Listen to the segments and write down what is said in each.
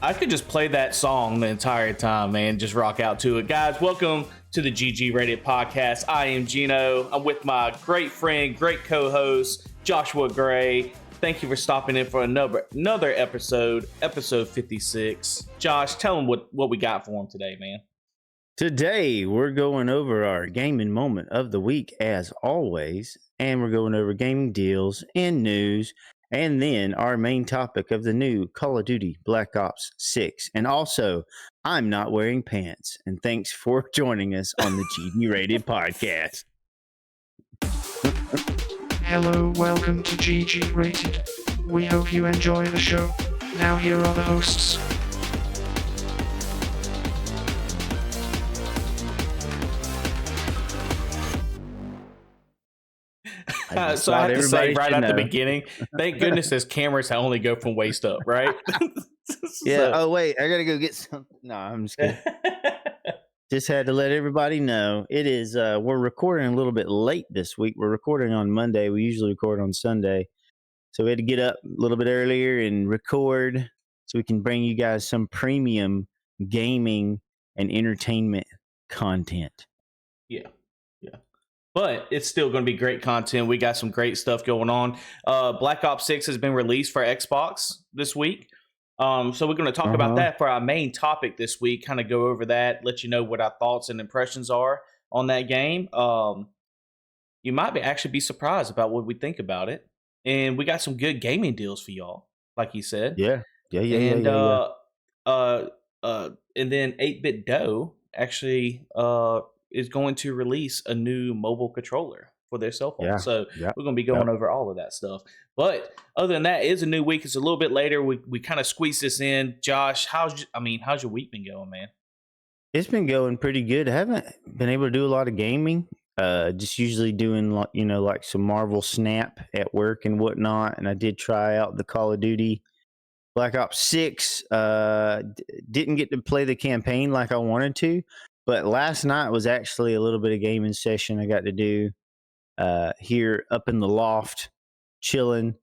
I could just play that song the entire time, man. Just rock out to it. Guys, welcome to the GG Rated podcast. I am Gino. I'm with my great friend, great co-host, Joshua Gray. Thank you for stopping in for another episode 56. Josh, tell them what we got for them today, man. Today, we're going over our gaming moment of the week, as always, and we're going over gaming deals and news, and then our main topic of the new Call of Duty Black Ops 6. And also, I'm not wearing pants. And thanks for joining us on the GG Rated podcast. Hello, welcome to GG Rated. We hope you enjoy the show. Now here are the hosts. So I have to say right at the beginning, thank goodness his cameras only go from waist up, right? Yeah. Oh, wait, I got to go get some. No, I'm just kidding. Just had to let everybody know it is, we're recording a little bit late this week. We're recording on Monday. We usually record on Sunday. So we had to get up a little bit earlier and record so we can bring you guys some premium gaming and entertainment content. Yeah. But it's still going to be great content. We got some great stuff going on. Black Ops 6 has been released for Xbox this week. So we're going to talk about that for our main topic this week, kind of go over that, let you know what our thoughts and impressions are on that game. You might actually be surprised about what we think about it. And we got some good gaming deals for y'all, like you said. Yeah. And then 8BitDo actually is going to release a new mobile controller for their cell phone. So we're going to be going over all of that stuff. But other than that, it's a new week. It's a little bit later. We kind of squeezed this in. Josh, how's your week been going, man? It's been going pretty good. I haven't been able to do a lot of gaming. Just usually doing like some Marvel Snap at work and whatnot. And I did try out the Call of Duty Black Ops 6. Didn't get to play the campaign like I wanted to. But last night was actually a little bit of gaming session I got to do here up in the loft, chilling.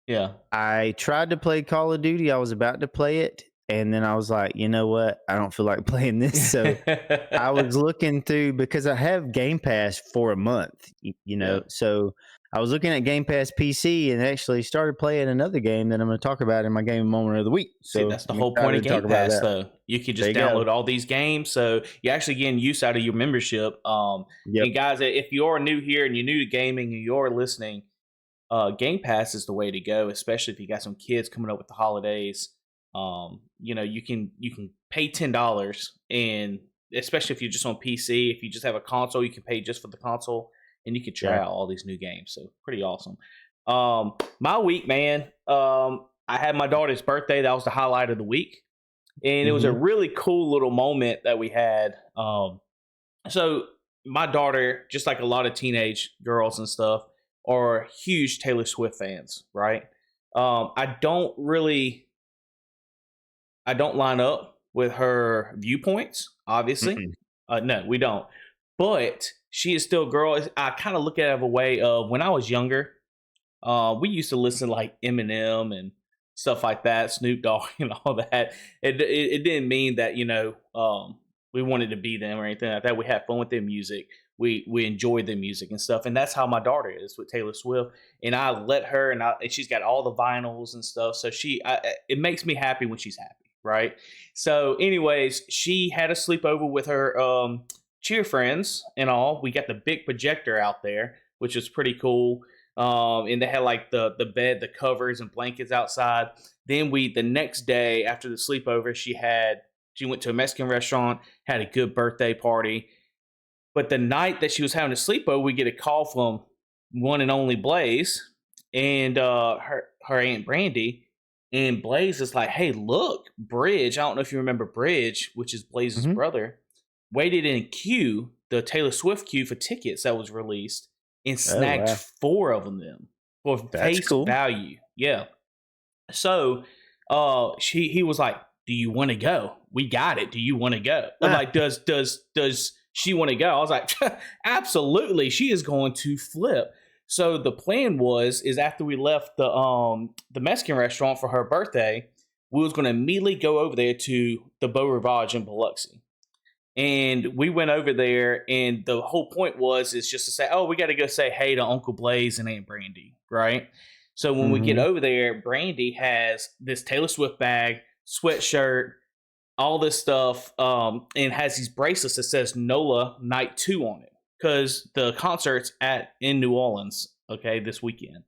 Yeah. I tried to play Call of Duty. I was about to play it. And then I was like, you know what? I don't feel like playing this. So I was looking through, because I have Game Pass for a month, So I was looking at Game Pass PC and actually started playing another game that I'm going to talk about in my gaming moment of the week. So see, that's the whole point of Game Pass, though. You can just download all these games. So you're actually getting use out of your membership. And guys, if you're new here and you're new to gaming and you're listening, Game Pass is the way to go, especially if you got some kids coming up with the holidays. You can pay $10, and especially if you're just on PC, if you just have a console, you can pay just for the console, and you can try out all these new games. So pretty awesome. My week, man. I had my daughter's birthday. That was the highlight of the week, and it was a really cool little moment that we had. So my daughter, just like a lot of teenage girls and stuff, are huge Taylor Swift fans, right? I don't line up with her viewpoints, obviously. No, we don't. But she is still a girl. I kind of look at it as a way of, when I was younger, we used to listen like Eminem and stuff like that, Snoop Dogg and all that. It didn't mean that, we wanted to be them or anything like that. We had fun with their music. We enjoyed their music and stuff. And that's how my daughter is with Taylor Swift. And I let her, and she's got all the vinyls and stuff. So it makes me happy when she's happy. Right. So anyways, she had a sleepover with her cheer friends and all. We got the big projector out there, which was pretty cool. And they had like the bed, the covers and blankets outside. Then the next day after the sleepover, she went to a Mexican restaurant, had a good birthday party. But the night that she was having a sleepover, we get a call from one and only Blaze and her Aunt Brandy. And Blaze is like, hey, look, Bridge. I don't know if you remember Bridge, which is Blaze's brother, waited in queue, the Taylor Swift queue for tickets that was released, and snagged 4 of them for face value. Yeah. So he was like, do you want to go? We got it. Do you want to go? I'm like, does she want to go? I was like, absolutely. She is going to flip. So the plan is after we left the Mexican restaurant for her birthday, we was going to immediately go over there to the Beau Rivage in Biloxi. And we went over there, and the whole point is just to say, oh, we got to go say hey to Uncle Blaze and Aunt Brandy, right? So when we get over there, Brandy has this Taylor Swift bag, sweatshirt, all this stuff, and has these bracelets that says NOLA Night 2 on it, because the concert's in New Orleans, okay, this weekend.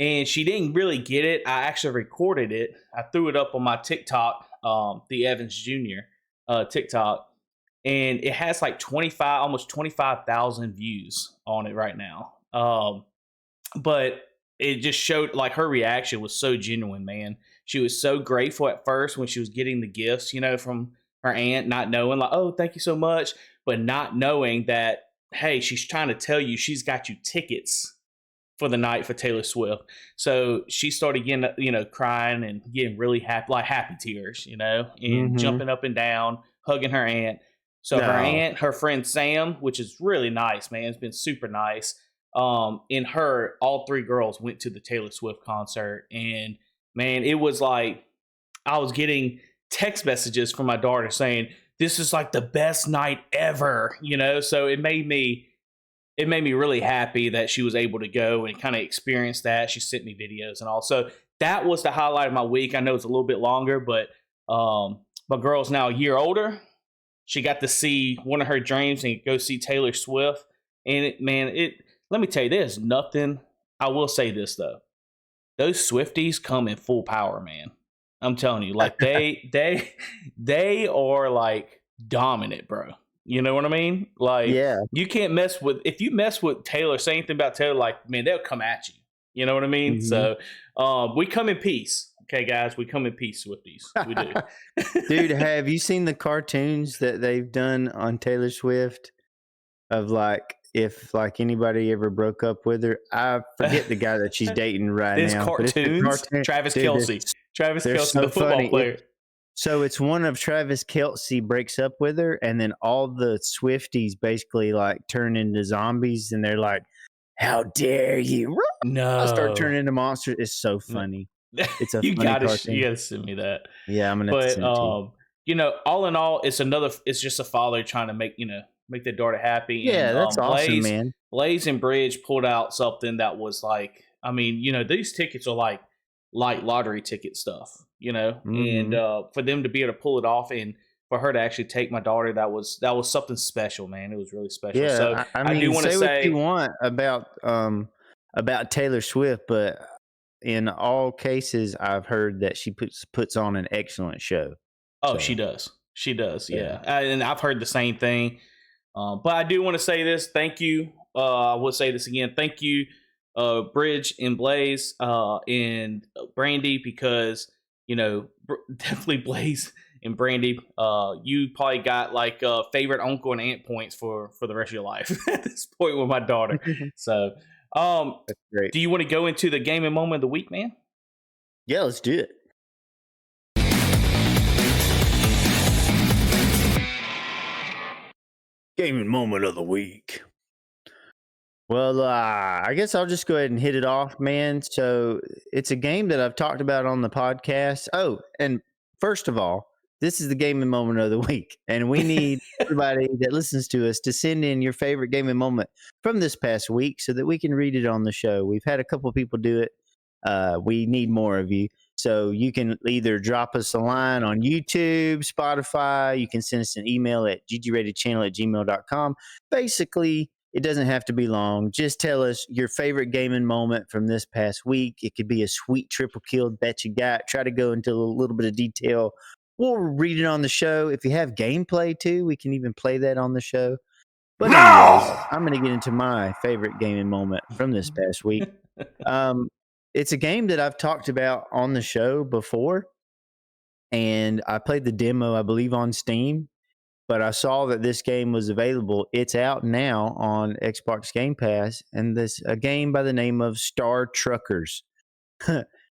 And she didn't really get it. I actually recorded it. I threw it up on my TikTok, the Evans Jr. TikTok, and it has like almost 25,000 views on it right now. But it just showed, like, her reaction was so genuine, man. She was so grateful at first when she was getting the gifts, from her aunt, not knowing, like, oh, thank you so much, but not knowing that, hey, she's trying to tell you she's got you tickets for the night for Taylor Swift. So she started getting, crying and getting really happy, like happy tears, and jumping up and down, hugging her aunt. So her aunt, her friend Sam, which is really nice, man. It's been super nice. And all three girls went to the Taylor Swift concert. And man, it was like, I was getting text messages from my daughter saying, this is like the best night ever, So it made me really happy that she was able to go and kind of experience that. She sent me videos and all. So that was the highlight of my week. I know it's a little bit longer, but my girl's now a year older. She got to see one of her dreams and go see Taylor Swift. And let me tell you, there's nothing. I will say this though. Those Swifties come in full power, man. I'm telling you, like they are like dominant, bro. You know what I mean? Like, you can't if you mess with Taylor, say anything about Taylor, like, man, they'll come at you. You know what I mean? So we come in peace. Okay, guys, we come in peace, Swifties. We do. Dude, have you seen the cartoons that they've done on Taylor Swift of like, if like anybody ever broke up with her? I forget the guy that she's dating right now. Cartoons? Travis Kelce. Travis Kelce, so the football player. So it's one of Travis Kelce breaks up with her, and then all the Swifties basically like turn into zombies, and they're like, how dare you? No. I start turning into monsters. It's so funny. It's a you funny gotta cartoon. You gotta send me that. Yeah, I'm gonna have to send it to you. All in all, it's just a father trying to make their daughter happy. Yeah, and, that's awesome, man. Blaze and Bridge pulled out something that was like, I mean, these tickets are like lottery ticket stuff, and for them to be able to pull it off and for her to actually take my daughter, that was something special, man. It was really special. Yeah, so I mean, do want to say what you want about Taylor Swift, but in all cases, I've heard that she puts on an excellent show. Oh, so. She does. Yeah. And I've heard the same thing. But I do want to say this. Thank you. I will say this again. Thank you, Bridge and Blaze and Brandy, because, definitely Blaze and Brandy, you probably got like favorite uncle and aunt points for the rest of your life at this point with my daughter. So, that's great. Do you want to go into the gaming moment of the week, man? Yeah, let's do it. Gaming moment of the week. Well, I guess I'll just go ahead and hit it off, man. So it's a game that I've talked about on the podcast. Oh, and first of all, this is the gaming moment of the week, and we need everybody that listens to us to send in your favorite gaming moment from this past week so that we can read it on the show. We've had a couple people do it. We need more of you. So you can either drop us a line on YouTube, Spotify. You can send us an email at GGratedChannel@gmail.com. Basically, it doesn't have to be long. Just tell us your favorite gaming moment from this past week. It could be a sweet triple kill that you got. Try to go into a little bit of detail. We'll read it on the show. If you have gameplay too, we can even play that on the show. But anyways, I'm going to get into my favorite gaming moment from this past week. It's a game that I've talked about on the show before, and I played the demo, I believe, on Steam, but I saw that this game was available. It's out now on Xbox Game Pass, and this a game by the name of Star Truckers.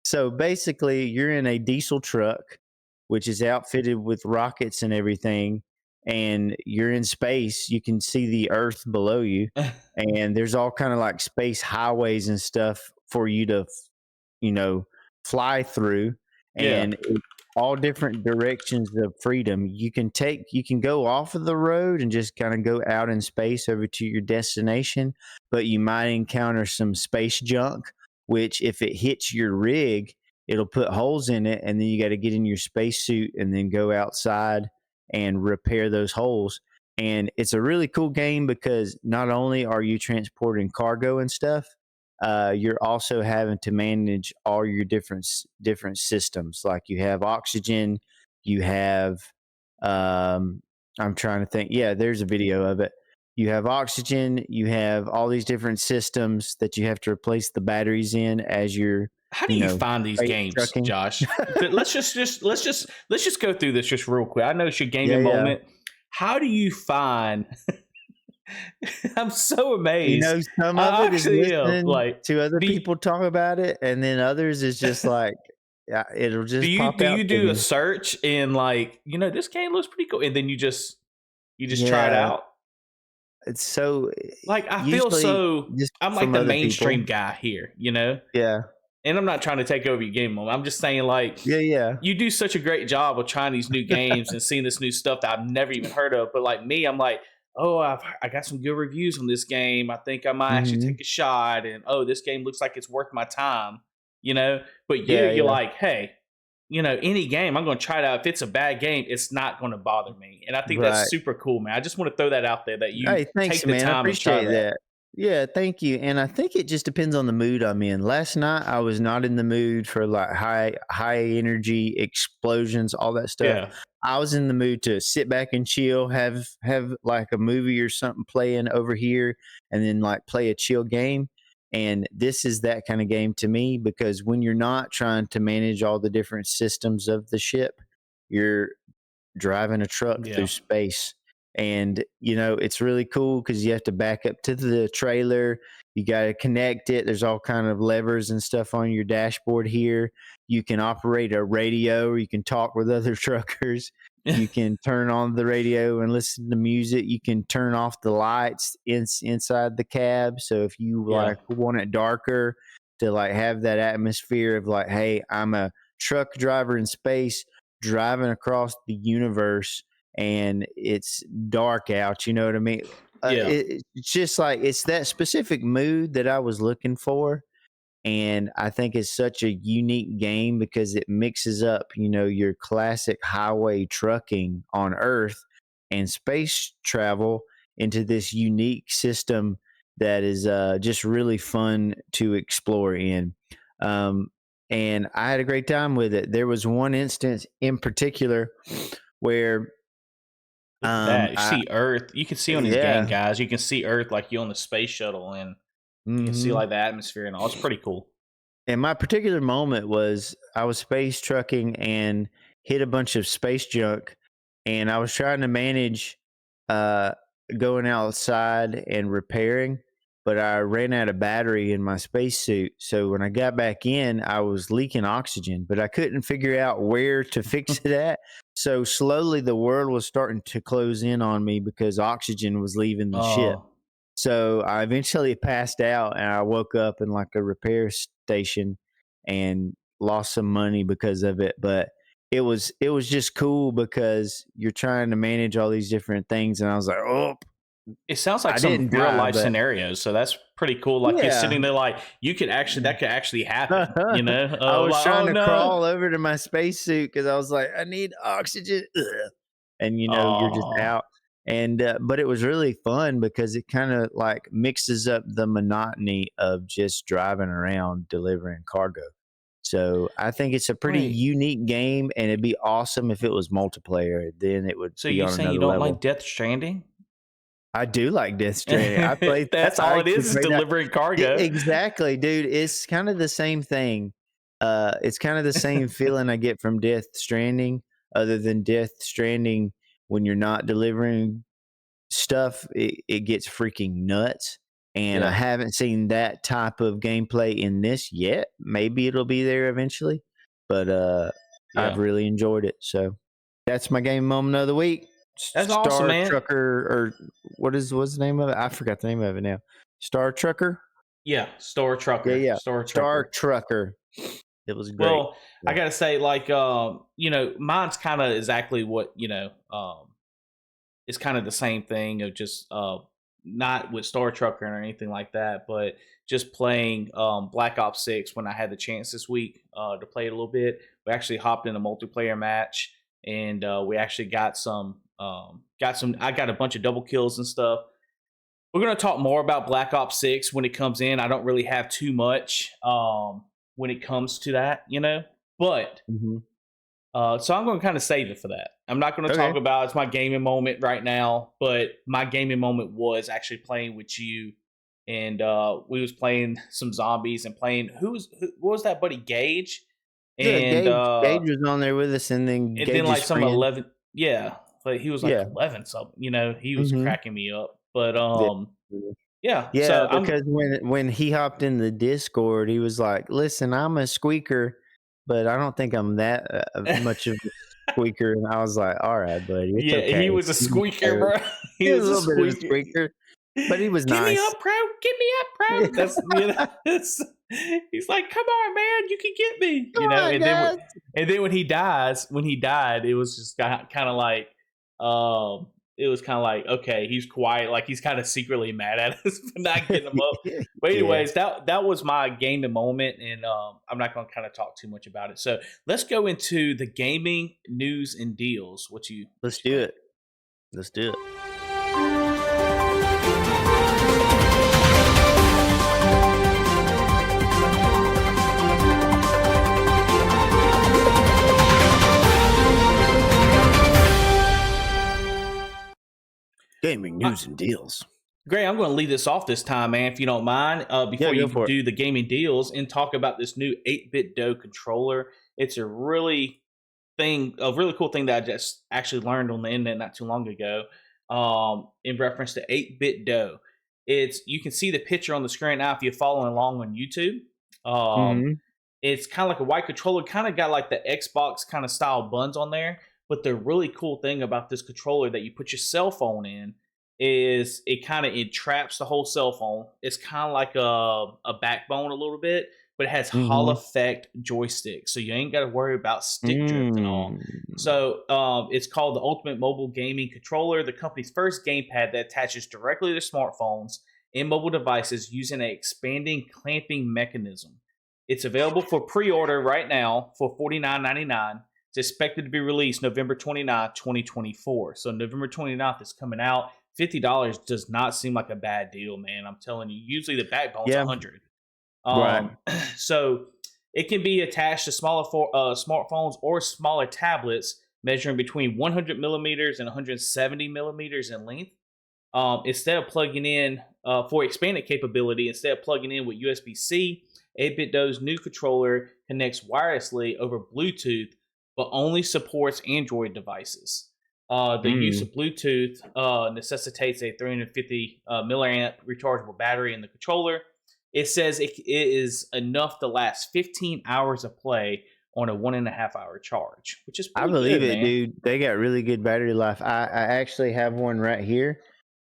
So basically, you're in a diesel truck, which is outfitted with rockets and everything, and you're in space. You can see the Earth below you, and there's all kind of like space highways and stuff for you to, fly through. And all different directions of freedom. You can go off of the road and just kind of go out in space over to your destination, but you might encounter some space junk, which if it hits your rig, it'll put holes in it, and then you got to get in your spacesuit and then go outside and repair those holes. And it's a really cool game because not only are you transporting cargo and stuff, you're also having to manage all your different systems. Like you have oxygen, you have I'm trying to think. Yeah, there's a video of it. You have oxygen, you have all these different systems that you have to replace the batteries in as you're How do you find these games, trucking. Josh? let's just go through this just real quick. I know it's your gaming Yeah. moment. How do you find? I'm so amazed. Some of it is listening like to other people talk about it, and then others is just like it'll just do pop you out. Do a search and like this game looks pretty cool, and then you just try it out? It's so like I feel so. I'm like the mainstream guy here, Yeah. And I'm not trying to take over your game moment. I'm just saying, like, you do such a great job of trying these new games and seeing this new stuff that I've never even heard of. But like me, I'm like, oh, I got some good reviews on this game. I think I might actually take a shot. And this game looks like it's worth my time, But you're like, hey, any game, I'm going to try it out. If it's a bad game, it's not going to bother me. And I think that's super cool, man. I just want to throw that out there that you thanks, take the man. time I appreciate that. Yeah, thank you. And I think it just depends on the mood I'm in. Last night I was not in the mood for like high energy explosions, all that stuff. Yeah. I was in the mood to sit back and chill, have like a movie or something playing over here, and then like play a chill game. And this is that kind of game to me, because when you're not trying to manage all the different systems of the ship, you're driving a truck through space. And it's really cool because you have to back up to the trailer, you got to connect it, there's all kind of levers and stuff on your dashboard here. You can operate a radio, or you can talk with other truckers. You can turn on the radio and listen to music. You can turn off the lights inside the cab, so if you like want it darker, to like have that atmosphere of like, hey, I'm a truck driver in space driving across the universe and it's dark out, you know what I mean? It's just like, it's that specific mood that I was looking for. And I think it's such a unique game because it mixes up, your classic highway trucking on Earth and space travel into this unique system that is just really fun to explore in. And I had a great time with it. There was one instance in particular where you see Earth. You can see on these game, guys. You can see Earth like you're on the space shuttle, and you can see like the atmosphere and all. It's pretty cool. And my particular moment was I was space trucking and hit a bunch of space junk, and I was trying to manage going outside and repairing, but I ran out of battery in my spacesuit. So when I got back in, I was leaking oxygen, but I couldn't figure out where to fix it at. So slowly the world was starting to close in on me because oxygen was leaving the ship. So I eventually passed out, and I woke up in like a repair station and lost some money because of it. But it was just cool because you're trying to manage all these different things. And I was like, oh, it sounds like some real life scenarios. So that's pretty cool. Like you're sitting there like that could actually happen, I was like, trying to crawl over to my spacesuit because I was like, I need oxygen. And you're just out. And but it was really fun because it kind of like mixes up the monotony of just driving around delivering cargo. So I think it's a pretty unique game, and it'd be awesome if it was multiplayer. Then it would. So be you on saying you don't like Death Stranding? I do like Death Stranding. I played. That's all it is delivering cargo. Exactly, dude. It's kind of the same thing. It's kind of the same feeling I get from Death Stranding, other than Death Stranding, when you're not delivering stuff, it gets freaking nuts. And I haven't seen that type of gameplay in this yet. Maybe it'll be there eventually, but I've really enjoyed it. So that's my game moment of the week. That's awesome, man. Star Trucker, or what's the name of it? I forgot the name of it now. Star Trucker? Yeah, Star Trucker. Yeah. Star Trucker. It was great. Well, I gotta say, like, mine's kind of exactly what it's kind of the same thing of just not with Star Trucker or anything like that, but just playing Black Ops 6 when I had the chance this week to play it a little bit. We actually hopped in a multiplayer match, and we actually got some. I got a bunch of double kills and stuff. We're gonna talk more about Black Ops 6 when it comes in. I don't really have too much when it comes to that, but. So I'm going to kind of save it for that. I'm not going to talk about it's my gaming moment right now, but my gaming moment was actually playing with you, and we was playing some zombies and playing what was that buddy Gage? And Gage was on there with us, and then like some friend. 11, but he was like 11 something. He was cracking me up, but yeah. So because when he hopped in the Discord, he was like, "Listen, I'm a squeaker, but I don't think I'm that much of a squeaker." And I was like, "All right, buddy, it's okay." He was a squeaker, bro. He was a little bit of a squeaker, but he was nice. Give me up, bro. That's he's like, "Come on, man, you can get me." And then when he died, it was just kind of like, it was kind of like, okay, he's quiet, like he's kind of secretly mad at us for not getting him up. But anyways, that was my gaming moment, and I'm not going to kind of talk too much about it. So let's go into the gaming news and deals. Let's do it. Let's do it. Gaming news and deals. Great, I'm going to lead this off this time, man, if you don't mind, before you do the gaming deals and talk about this new 8BitDo controller. It's a really cool thing that I just actually learned on the internet not too long ago, in reference to 8BitDo. You can see the picture on the screen now if you're following along on YouTube. It's kind of like a white controller, kind of got like the Xbox kind of style buttons on there. But the really cool thing about this controller that you put your cell phone in is it traps the whole cell phone. It's kind of like a backbone a little bit, but it has Hall effect joysticks, so you ain't got to worry about stick drift and all. So it's called the Ultimate Mobile Gaming Controller, the company's first gamepad that attaches directly to smartphones and mobile devices using an expanding clamping mechanism. It's available for pre-order right now for $49.99. It's expected to be released November 29th, 2024. So November 29th is coming out. $50 does not seem like a bad deal, man. I'm telling you. Usually the backbone's $100. Right. So it can be attached to smaller smartphones or smaller tablets, measuring between 100 millimeters and 170 millimeters in length. Instead of plugging in for expanded capability, instead of plugging in with USB-C, 8BitDo's new controller connects wirelessly over Bluetooth, but only supports Android devices. The use of Bluetooth necessitates a 350 milliamp rechargeable battery in the controller. It says it is enough to last 15 hours of play on a 1.5 hour charge, which is pretty I believe good, it, man. dude. They got really good battery life. I actually have one right here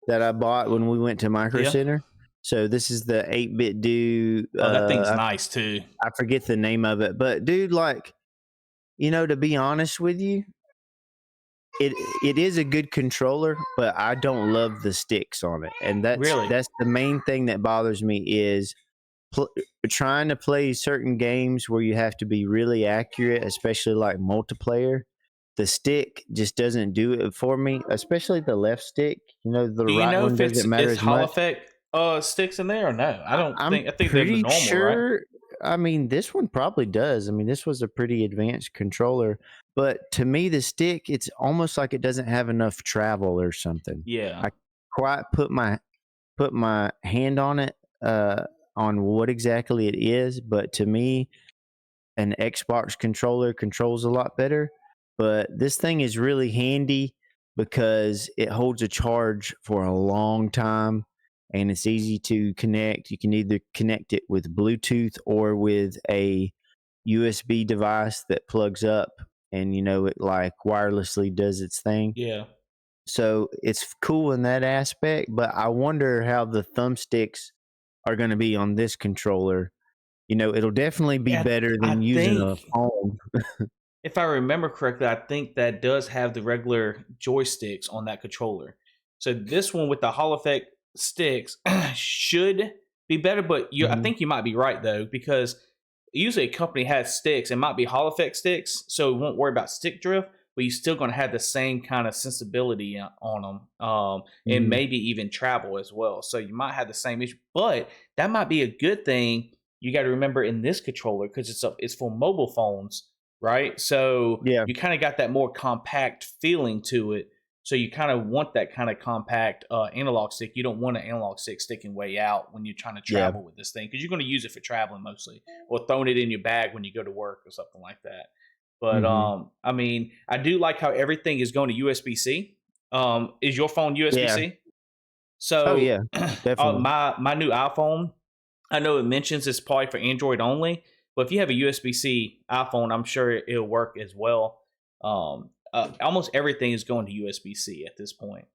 that I bought when we went to Micro Center. So this is the 8BitDo. That thing's nice too. I forget the name of it, but dude, like, to be honest with you, it is a good controller, but I don't love the sticks on it, and that's the main thing that bothers me is trying to play certain games where you have to be really accurate, especially like multiplayer. The stick just doesn't do it for me, especially the left stick. The right one doesn't matter as much. Hall effect sticks in there or no? I think they're the normal, sure. right? I mean, this one probably does. I mean, this was a pretty advanced controller, but to me, the stick, it's almost like it doesn't have enough travel or something. Yeah, I quite put my hand on it, on what exactly it is, but to me, an Xbox controller controls a lot better. But this thing is really handy because it holds a charge for a long time and it's easy to connect. You can either connect it with Bluetooth or with a USB device that plugs up and, it like wirelessly does its thing. Yeah. So it's cool in that aspect, but I wonder how the thumbsticks are going to be on this controller. it'll definitely be better I than using a think, phone. if I remember correctly, I think that does have the regular joysticks on that controller. So this one with the Hall Effect sticks should be better, but I Mhm. think you might be right though, because usually a company has sticks. It might be Hall Effect sticks, so we won't worry about stick drift, but you're still going to have the same kind of sensibility on them, and Mhm. maybe even travel as well. So you might have the same issue, but that might be a good thing. You got to remember in this controller, because it's for mobile phones, right? So Yeah. you kind of got that more compact feeling to it. So you kind of want that kind of compact analog stick. You don't want an analog stick sticking way out when you're trying to Yeah. travel with this thing, because you're going to use it for traveling mostly, or throwing it in your bag when you go to work or something like that. But Mhm. I mean, I do like how everything is going to USB C. Is your phone USB Yeah. C? Oh, So yeah. Definitely. my new iPhone, I know it mentions it's probably for Android only, but if you have a USB C iPhone, I'm sure it'll work as well. Almost everything is going to USB C at this point.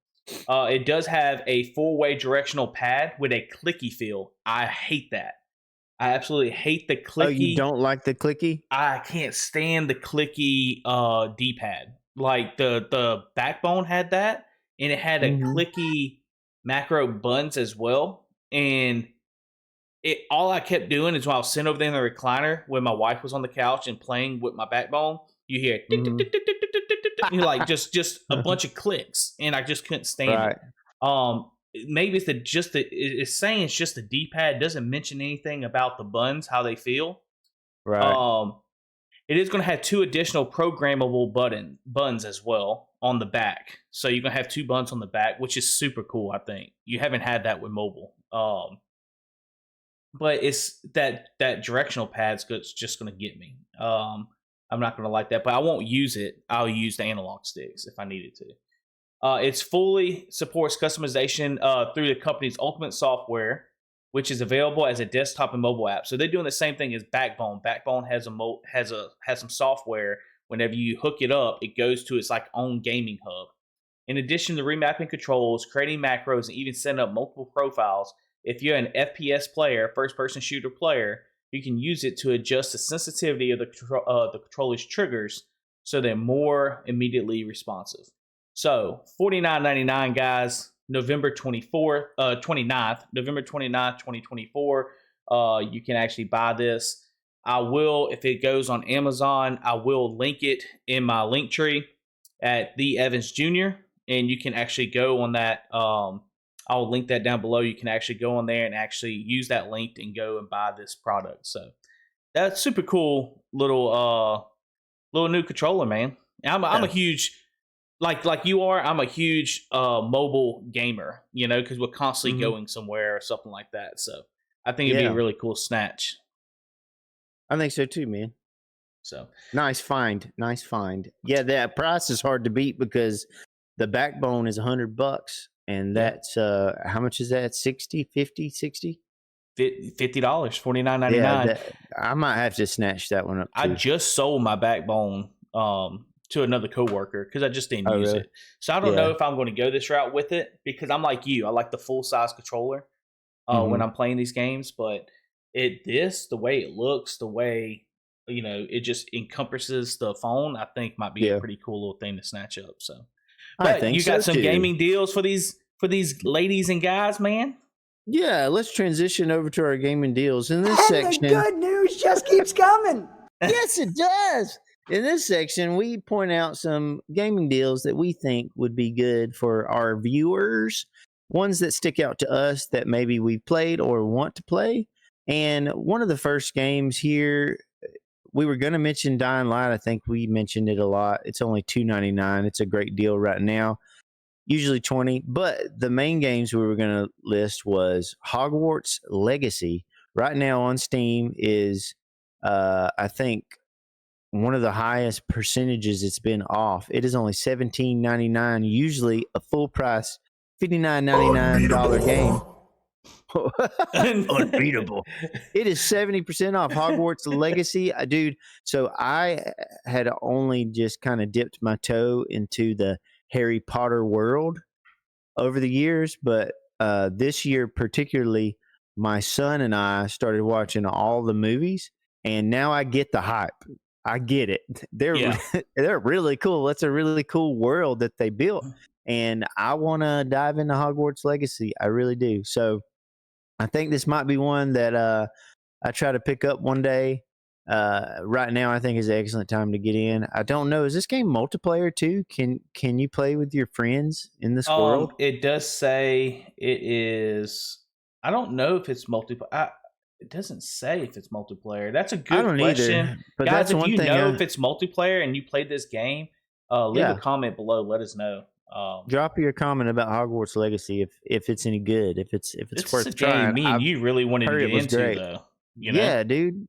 It does have a 4-way directional pad with a clicky feel. I hate that. I absolutely hate the Oh, you clicky. don't like the clicky? I can't stand the clicky D-pad. Like the backbone had that, and it had a Mhm. clicky macro buttons as well. And all I kept doing is while I was sitting over there in the recliner when my wife was on the couch and playing with my backbone, you hear tick, tick, Mhm. tick, tick, tick, tick, tick, tick, tick, like just a bunch of clicks, and I just couldn't stand it. Right. Maybe it's saying it's just the D-pad. It doesn't mention anything about the buttons, how they feel. Right. Um, it is going to have 2 additional programmable buttons as well on the back. So you're going to have 2 buttons on the back, which is super cool. I think you haven't had that with mobile. But it's that directional pad's just going to get me. I'm not going to like that, but I won't use it. I'll use the analog sticks if I needed to. It's fully supports customization through the company's Ultimate software, which is available as a desktop and mobile app. So they're doing the same thing as Backbone. Backbone has has some software. Whenever you hook it up, it goes to its like own gaming hub. In addition to remapping controls, creating macros, and even setting up multiple profiles, if you're an FPS player, first-person shooter player, you can use it to adjust the sensitivity of the controller's triggers so they're more immediately responsive. So $49.99, guys. November 24th, 29th, November 29th, 2024. You can actually buy this. I will, if it goes on Amazon, I will link it in my link tree at the Evans Jr. And you can actually go on that. I'll link that down below. You can actually go on there and actually use that link and go and buy this product. So that's super cool little new controller, man. I'm a Yeah. huge like you are. I'm a huge mobile gamer, because we're constantly Mhm. going somewhere or something like that. So I think it'd be a Yeah. really cool snatch. I think so too, man. So Nice find. Nice find. Yeah, that price is hard to beat because the backbone is $100 and yeah, that's how much is that? 60, 50, 60? $50, 49.99. Yeah, that I might have to snatch that one up I too. just sold my backbone to another coworker because I just didn't Oh, use really? it. So I don't know Yeah. if I'm going to go this route with it, because I'm like you. I like the full size controller when Mhm. I'm playing these games, but the way it looks, the way it just encompasses the phone, I think might be a Yeah. pretty cool little thing to snatch up. So, I but think you so got some too. gaming deals for these ladies and guys, man. Yeah, let's transition over to our gaming deals. In this And the section, good news just keeps coming. yes, it does. In this section, we point out some gaming deals that we think would be good for our viewers, ones that stick out to us that maybe we've played or want to play. And one of the first games here, we were going to mention Dying Light. I think we mentioned it a lot. It's only $2.99. It's a great deal right now. Usually 20, but the main games we were going to list was Hogwarts Legacy. Right now on Steam is I think one of the highest percentages it's been off. It is only $17.99, usually a full price $59.99 game. Unbeatable. It is 70% off Hogwarts Legacy. Dude, so I had only just kind of dipped my toe into the Harry Potter world over the years, but this year particularly my son and I started watching all the movies, and now I get the hype. I get it. Yeah. They're really cool. That's a really cool world that they built, and I want to dive into Hogwarts Legacy. I really do. So I think this might be one that I try to pick up one day. Right now, I think is an excellent time to get in. I don't know. Is this game multiplayer too? Can you play with your friends in this world? It does say it is. I don't know if it's multiplayer. It doesn't say if it's multiplayer. That's a I good don't question, either. But guys. that's If one you thing. know if it's multiplayer and you played this game, leave Yeah. a comment below. Let us know. Drop your comment about Hogwarts Legacy if it's any good, if it's This worth is a trying. game me and you really wanted to heard get it was into, great. though. You know? Yeah, dude.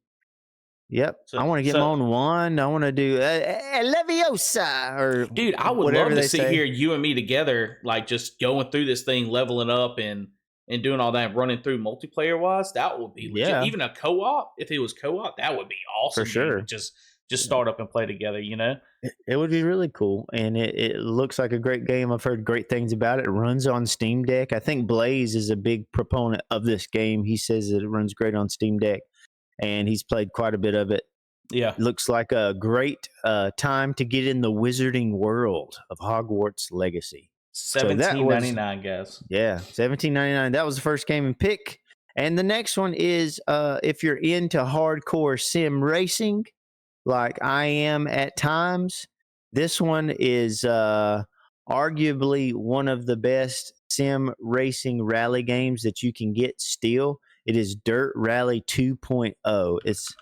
Yep. I want to get So- my own one. I want to do Leviosa or Dude, I would whatever love to they sit say. here, you and me together, like just going through this thing, leveling up and doing all that, running through multiplayer wise. That would be legit. Yeah. Even a co-op, if it was co-op, that would be awesome. For sure. Just start up and play together, you know? It would be really cool, and it looks like a great game. I've heard great things about it. It runs on Steam Deck. I think Blaze is a big proponent of this game. He says that it runs great on Steam Deck, and he's played quite a bit of it. Yeah. Looks like a great time to get in the wizarding world of Hogwarts Legacy. $17.99, guys. Yeah, $17.99. That was the first game and pick. And the next one is if you're into hardcore sim racing, like I am at times, this one is arguably one of the best sim racing rally games that you can get still. It is Dirt Rally 2.0. It's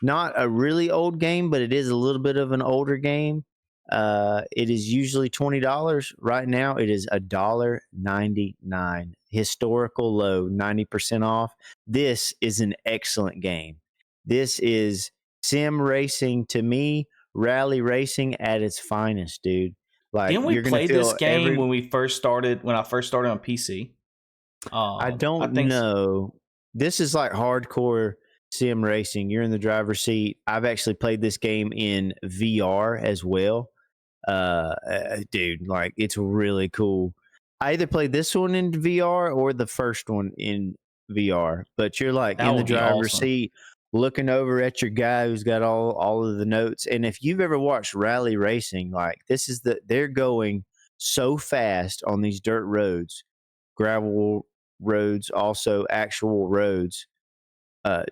not a really old game, but it is a little bit of an older game. It is usually $20. Right now, it is $1.99. Historical low, 90% off. This is an excellent game. This is sim racing to me, rally racing at its finest, dude. Like, Didn't we you're gonna play feel this game when I first started on PC? I don't know. This is like hardcore sim racing. You're in the driver's seat. I've actually played this game in VR as well. Dude, like it's really cool. I either played this one in VR or the first one in VR, but you're like That in the would be driver's awesome. seat looking over at your guy who's got all of the notes. And if you've ever watched rally racing, like they're going so fast on these dirt roads, gravel roads, also actual roads.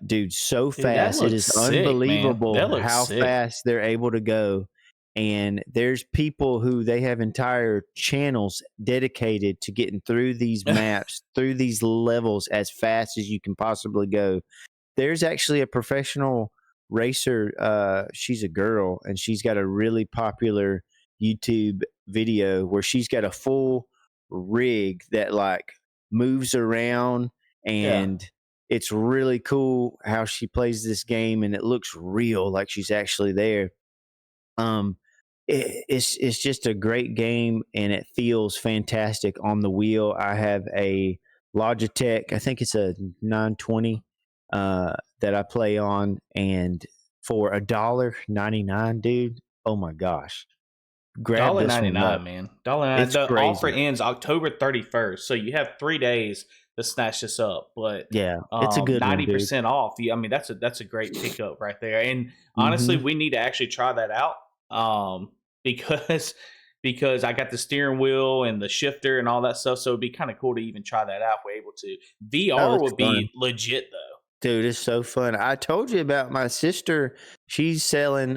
Dude, so fast. It is sick, man. unbelievable That looks how sick. fast they're able to go. And there's people who they have entire channels dedicated to getting through these maps, through these levels as fast as you can possibly go. There's actually a professional racer. She's a girl, and she's got a really popular YouTube video where she's got a full rig that like moves around, and it's really cool how she plays this game, and it looks real, like she's actually there. It's just a great game, and it feels fantastic on the wheel. I have a Logitech, I think it's a 920 that I play on, and for $1.99, dude, oh my gosh, grab this one up. $1.99, man. $1.99. It's The crazy. offer ends October 31st, so you have 3 days to snatch this up. But Yeah, it's a good 90% off. I mean, that's a great pickup right there. And honestly, we need to actually try that out. Because I got the steering wheel and the shifter and all that stuff, so it'd be kind of cool to even try that out if we're able to. VR would be legit though. Dude, it's so fun. I told you about my sister. She's selling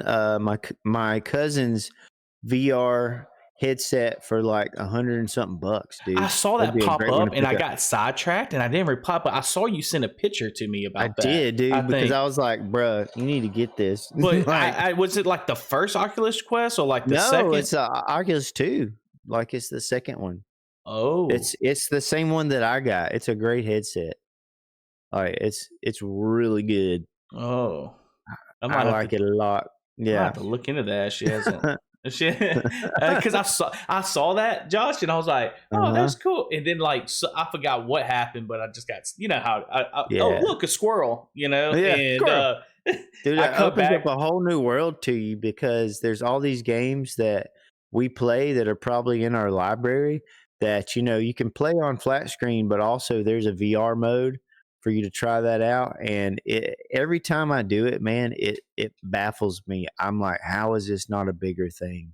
my cousin's VR headset for like $100 and something bucks, dude. I saw That'd that be a pop great one up to and I pick up. got sidetracked and I didn't reply, but I saw you send a picture to me about that. I did, dude, because think. I was like, bruh, you need to get this. But Like, was it like the first Oculus Quest or like the no, second? it's Oculus 2. Like it's the second one. Oh, It's the same one that I got. It's a great headset. Like it's really good. oh, I like it a lot. I Yeah. have to look into that. She hasn't. Because I saw that, Josh, and I was like, oh, that's cool. And then like I forgot what happened, but I just got, you know how oh, look, a squirrel, you know. Yeah, and squirrel. Dude, I it come opens back. up a whole new world to you because there's all these games that we play that are probably in our library that, you know, you can play on flat screen, but also there's a VR mode for you to try that out. And every time I do it, man, it baffles me. I'm like, how is this not a bigger thing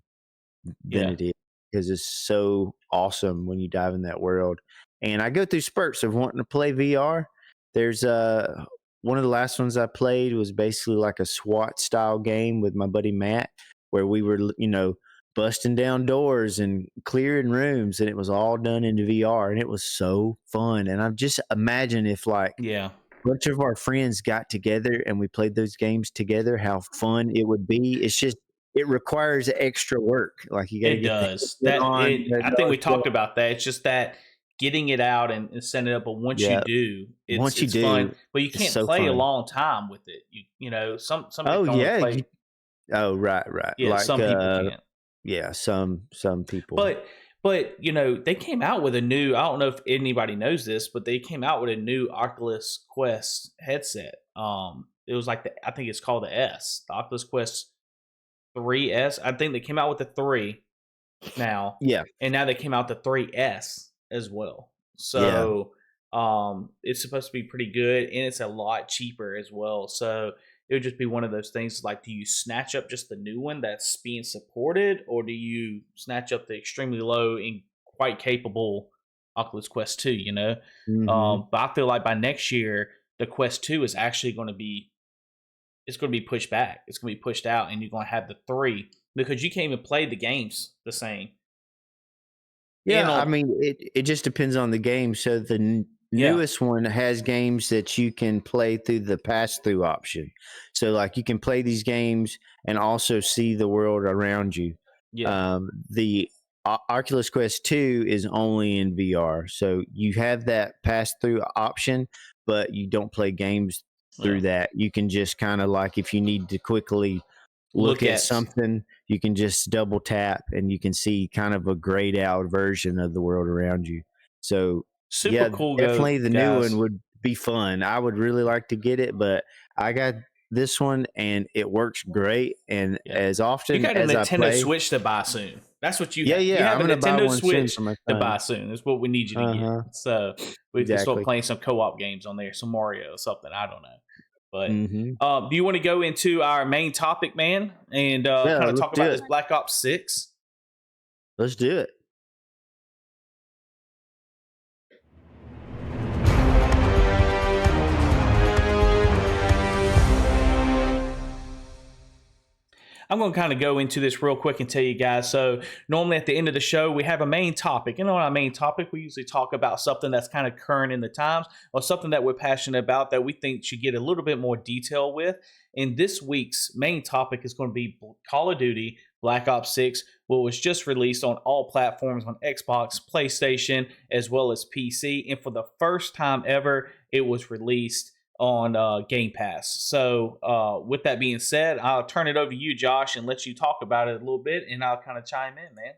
than it is? Because it's so awesome when you dive in that world. And I go through spurts of wanting to play VR. There's one of the last ones I played was basically like a SWAT style game with my buddy Matt, where we were, busting down doors and clearing rooms, and it was all done in VR, and it was so fun. And I've just imagine if a bunch of our friends got together and we played those games together, how fun it would be. It's just it requires extra work. Like you got to It get does. the on. I think we talked about that. It's just that getting it out and setting it up. But once you do, it's fun. But you can't play a long time with it. Some people play. Right. Yeah, like, some people can't. Yeah, some people. But they came out with a new. I don't know if anybody knows this, but they came out with a new Oculus Quest headset. It was like I think it's called the S, the Oculus Quest 3S. I think they came out with the 3 now. Yeah. And now they came out the 3S as well. So it's supposed to be pretty good, and it's a lot cheaper as well. So it would just be one of those things like, do you snatch up just the new one that's being supported, or do you snatch up the extremely low and quite capable Oculus Quest 2, Mm-hmm. But I feel like by next year, the Quest 2 is actually going to be pushed back. It's going to be pushed out, and you're going to have the 3 because you can't even play the games the same. Yeah, I mean, it just depends on the game. So the newest one has games that you can play through the pass-through option. So, like, you can play these games and also see the world around you. Yeah. The Oculus Quest 2 is only in VR. So you have that pass-through option, but you don't play games through that. You can just kind of like, if you need to quickly look at something, you can just double tap and you can see kind of a grayed out version of the world around you. So super cool. Definitely the new one would be fun. I would really like to get it, but I got this one and it works great. And as often you got as a Nintendo I play, Switch to buy soon. That's what you have. You have I'm a Nintendo Switch to buy soon. That's what we need you to get. So we can start playing some co-op games on there, some Mario or something. I don't know. But do you want to go into our main topic, man, and kind of talk about this Black Ops 6? Let's do it. I'm going to kind of go into this real quick and tell you guys. So normally at the end of the show, we have a main topic. And on our main topic, we usually talk about something that's kind of current in the times or something that we're passionate about that we think should get a little bit more detail with. And this week's main topic is going to be Call of Duty Black Ops 6, which was just released on all platforms on Xbox, PlayStation, as well as PC. And for the first time ever, it was released on Game Pass. So with that being said, I'll turn it over to you, Josh, and let you talk about it a little bit, and I'll kind of chime in, man.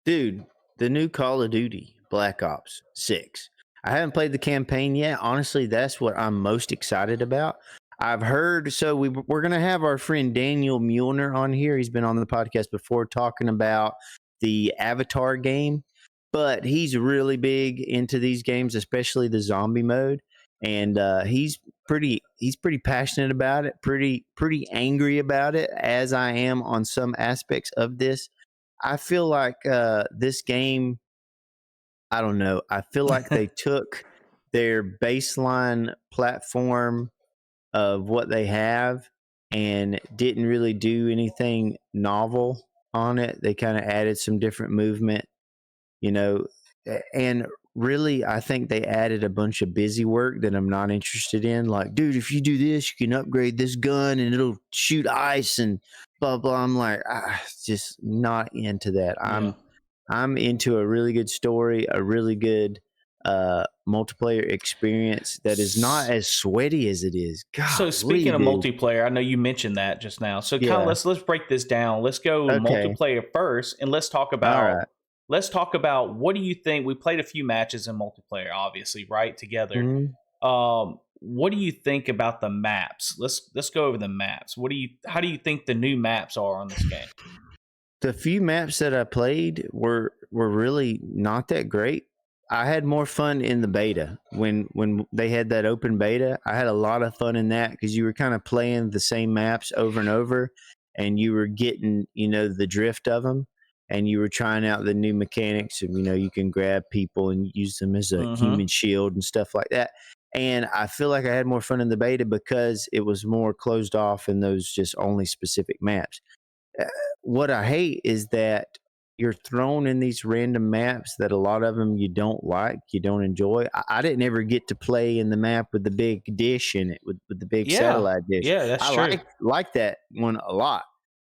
Dude, the new Call of Duty Black Ops 6. I haven't played the campaign yet. Honestly, that's what I'm most excited about. I've heard, so we're going to have our friend Daniel Mueller on here. He's been on the podcast before talking about the Avatar game, but he's really big into these games, especially the zombie mode. And he's pretty passionate about it, pretty angry about it, as I am on some aspects of this. I feel like this game, I don't know. I feel like they took their baseline platform of what they have and didn't really do anything novel on it. They kind of added some different movement, and really, I think they added a bunch of busy work that I'm not interested in. Like, dude, if you do this, you can upgrade this gun and it'll shoot ice and blah, blah. I'm like, just not into that. Yeah. I'm into a really good story, a really good multiplayer experience that is not as sweaty as it is. God, so speaking of multiplayer, I know you mentioned that just now. So kind of let's break this down. Let's go multiplayer first, and let's talk about what do you think? We played a few matches in multiplayer, obviously, right, together. Mm-hmm. What do you think about the maps? Let's go over the maps. How do you think the new maps are on this game? The few maps that I played were really not that great. I had more fun in the beta when they had that open beta. I had a lot of fun in that because you were kind of playing the same maps over and over, and you were getting the drift of them, and you were trying out the new mechanics. And you can grab people and use them as a human shield and stuff like that. And I feel like I had more fun in the beta because it was more closed off in those just only specific maps. What I hate is that you're thrown in these random maps that a lot of them you don't like, you don't enjoy. I didn't ever get to play in the map with the big dish in it, with the big satellite dish. Yeah, that's true. Like that one a lot.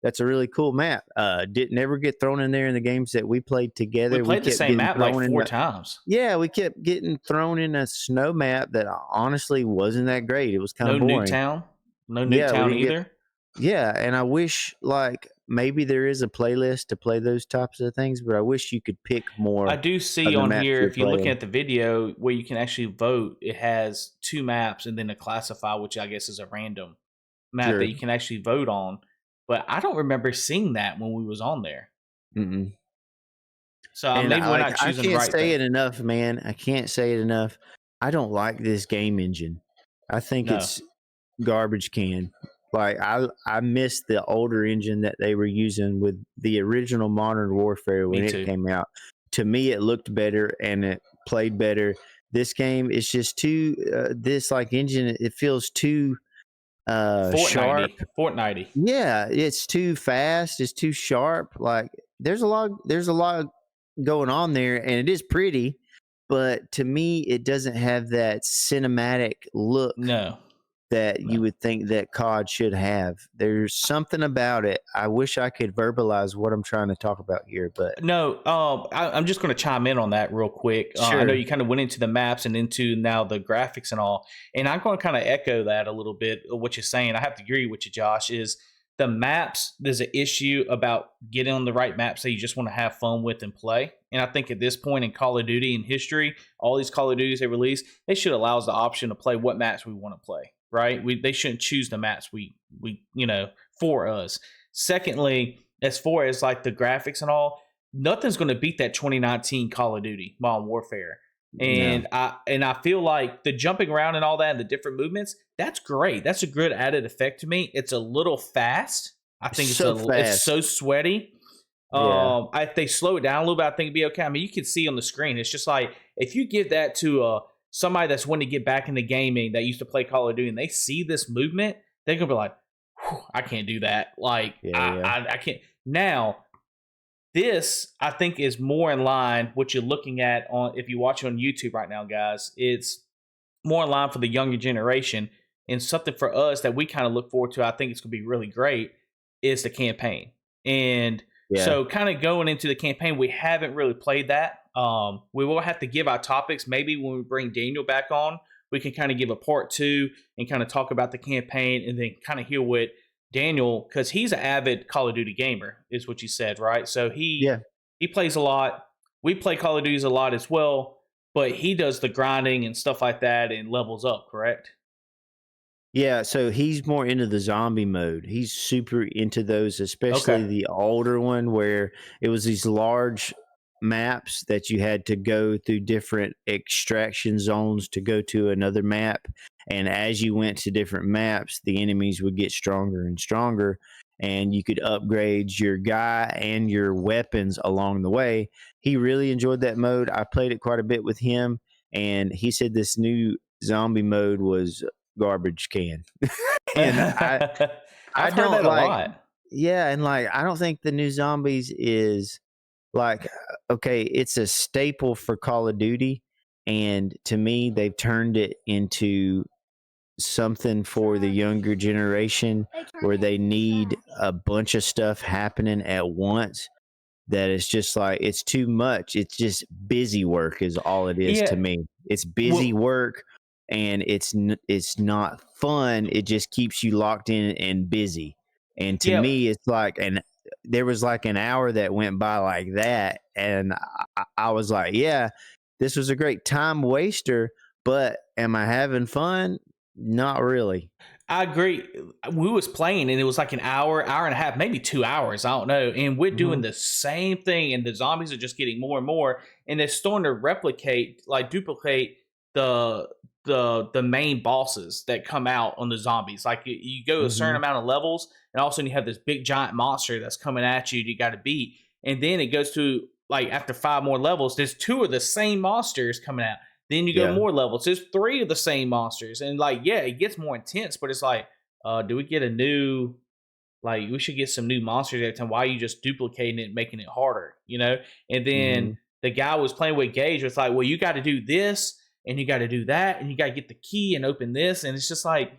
That's a really cool map. Didn't ever get thrown in there in the games that we played together. We played the same map like 4 times. Yeah, we kept getting thrown in a snow map that honestly wasn't that great. It was kind of boring. No Newtown either. Yeah, and I wish maybe there is a playlist to play those types of things, but I wish you could pick more. I do see on here, if you're looking at the video where you can actually vote, it has 2 maps and then a classify, which I guess is a random map that you can actually vote on. But I don't remember seeing that when we was on there. Mm-mm. So maybe we're not choosing the right thing. I can't say it enough, man. I can't say it enough. I don't like this game engine. I think it's garbage can. Like I miss the older engine that they were using with the original Modern Warfare when it came out. To me, it looked better and it played better. This game is just too engine. It feels too sharp. Fortnite. Yeah, it's too fast. It's too sharp. Like there's a lot going on there, and it is pretty, but to me, it doesn't have that cinematic look. That you would think that COD should have. There's something about it. I wish I could verbalize what I'm trying to talk about here, but no. I'm just going to chime in on that real quick. Sure. I know you kind of went into the maps and into now the graphics and all, and I'm going to kind of echo that a little bit of what you're saying. I have to agree with you, Josh. Is the maps? There's an issue about getting on the right maps that you just want to have fun with and play. And I think at this point in Call of Duty in history, all these Call of Duties they release, they should allow us the option to play what maps we want to play. Right? They shouldn't choose the maps we for us. Secondly, as far as like the graphics and all, nothing's going to beat that 2019 Call of Duty Modern Warfare. And I feel like the jumping around and all that and the different movements, that's great. That's a good added effect to me. It's a little fast. I think it's so sweaty. If they slow it down a little bit, I think it'd be okay. I mean, you can see on the screen. It's just like if you give that to somebody that's wanting to get back into gaming that used to play Call of Duty and they see this movement, they're going to be like, I can't do that. Like, I can't. Now, this, I think, is more in line what you're looking at on, if you watch it on YouTube right now, guys, it's more in line for the younger generation. And something for us that we kind of look forward to, I think it's going to be really great, is the campaign. And so kind of going into the campaign, we haven't really played that. We will have to give our topics. Maybe when we bring Daniel back on, we can kind of give a part 2 and kind of talk about the campaign and then kind of hear what Daniel, because he's an avid Call of Duty gamer, is what you said, right? So he plays a lot. We play Call of Duty a lot as well, but he does the grinding and stuff like that and levels up, correct? Yeah, so he's more into the zombie mode. He's super into those, especially the older one where it was these large maps that you had to go through different extraction zones to go to another map. And as you went to different maps, the enemies would get stronger and stronger, and you could upgrade your guy and your weapons along the way. He really enjoyed that mode. I played it quite a bit with him, and he said this new zombie mode was garbage can. And I've heard that a lot. Yeah, and I don't think the new zombies is okay, it's a staple for Call of Duty, and to me they've turned it into something for the younger generation where they need a bunch of stuff happening at once, that it's just it's too much. It's just busy work is all it is to me. It's busy work, and it's not fun. It just keeps you locked in and busy. And to me, it's there was an hour that went by like that, and I was like, yeah, this was a great time waster, but am I having fun? Not really. I agree. We was playing, and it was like an hour and a half, maybe 2 hours. I don't know. And we're doing the same thing, and the zombies are just getting more and more. and it's starting to duplicate the main bosses that come out on the zombies. Like you go a certain amount of levels, and all of a sudden you have this big giant monster that's coming at you. You got to beat, and then it goes to like after 5 more levels, there's 2 of the same monsters coming out. Then you go more levels, there's 3 of the same monsters, and like it gets more intense. But it's like, do we get a new? Like we should get some new monsters every time. Why are you just duplicating it and making it harder? And then the guy was playing with Gage was like, well, you got to do this and you got to do that and you got to get the key and open this. And it's just like